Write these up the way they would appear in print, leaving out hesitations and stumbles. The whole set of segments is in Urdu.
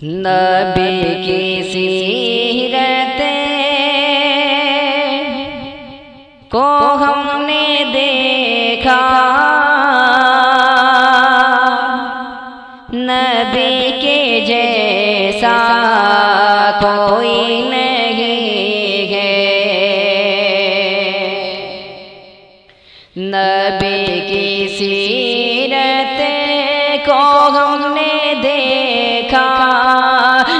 نبی کی سیرت کو ہم نے دیکھا، نبی کے جیسا کوئی نہیں ہے۔ نبی کی سیرت کو ہم نے دیکھا،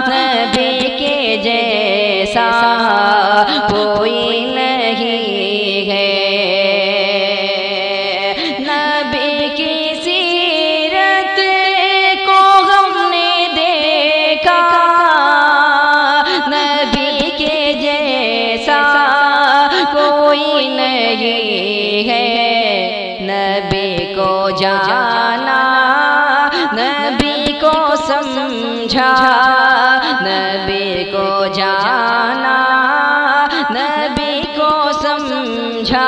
نبی کے جیسا کوئی نہیں ہے۔ نبی کی سیرت کو ہم نے دیکھا، نبی کے جیسا کوئی نہیں ہے۔ نبی کو جانا، نبی کو سمجھا، نبی کو جانا، نبی کو سمجھا،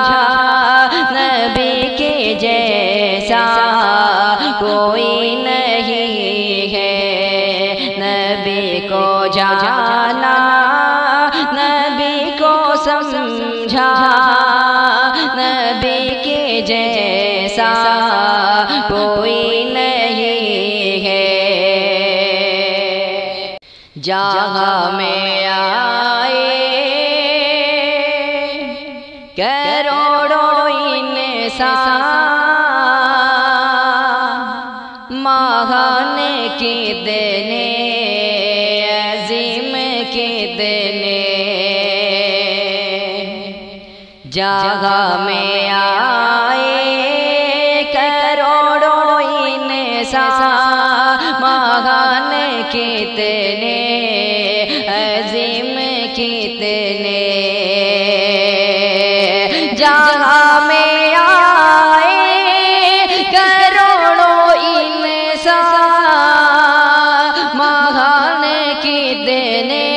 نبی کے جیسا کوئی نہیں ہے۔ نبی کو جانا، نبی کو سمجھا، نبی کے جیسا کوئی نہیں ہے۔ جہاں میں آئے کروڑوں انسان، مہان کتنے عظیم کتنے، جہاں میں آئے کروڑوں انسان، مہان کتنے عظیم کتنے، جہاں میں آئے کروڑوں انسان، مہان کتنے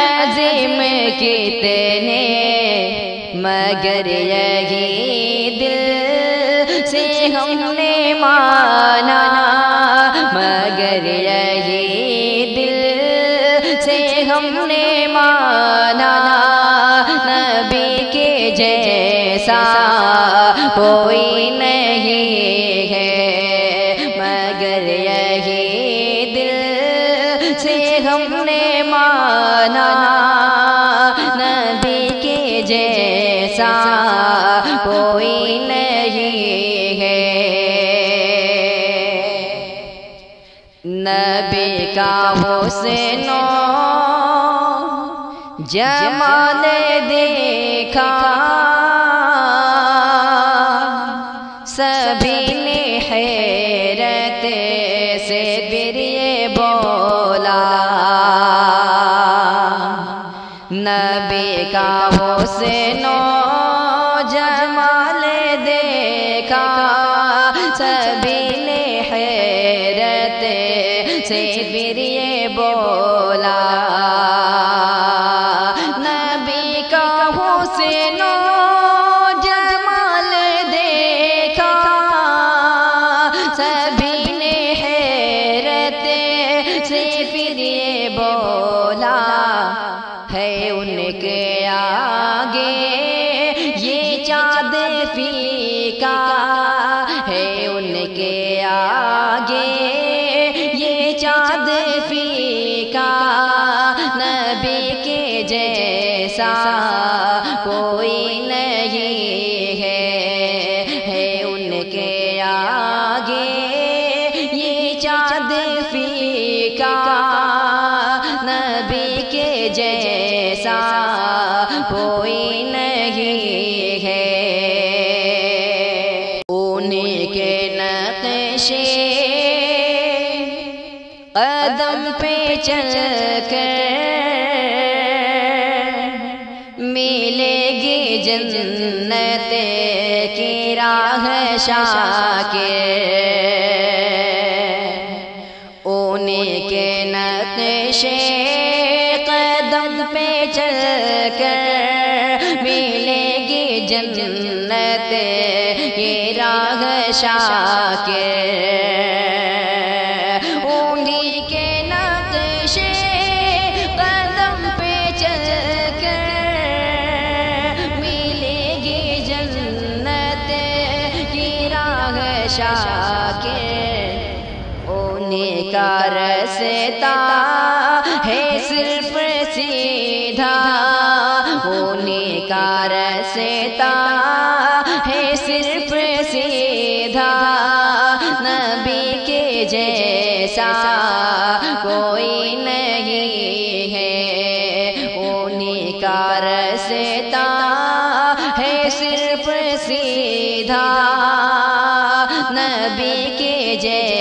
عظیم کتنے، مگر یہی دل سے ہم نے مانا، مگر یہی دل سے ہم نے مانا، نبی کے جیسا کوئی نہیں ہے۔ مگر یہی دل سے ہم نے مانا، نبی کے جیسا کوئی نہیں ہے۔ نبی کا حسن و جمال دیکھا، سبھی نے حیرت سے پھر یہ بولا، نبی کا حسن و جمال دیکھا، سبھی نے حیرت سے پھر یہ بولا، نبی کا حسن و جمال دیکھا، سبھی نے حیرت سے پھر یہ بولا، ہے ان کے آگے یہ چاند فیکا، ہے ان کے آگے یہ چاند فیکا، نبی کے جیسا کوئی نہیں ہے ان کے آگے یہ چاند فیکا، نبی کے جیسا کوئی نہیں ہے۔ انہیں کے نقشے قدم پہ چل کر ملے گی جنت کی راہ شاکر، انہیں کے نقشے قدم پہ چل کر ملے گی جنت کی راہ شاکر، انہیں کے نقشے کا رستا ہے صرف سیدھا، انہیں کا رستا ہے صرف سیدھا، نبی کے جیسا کوئی نہیں ہے، انہیں کا رستا ہے صرف سیدھا، نبی کے جیسا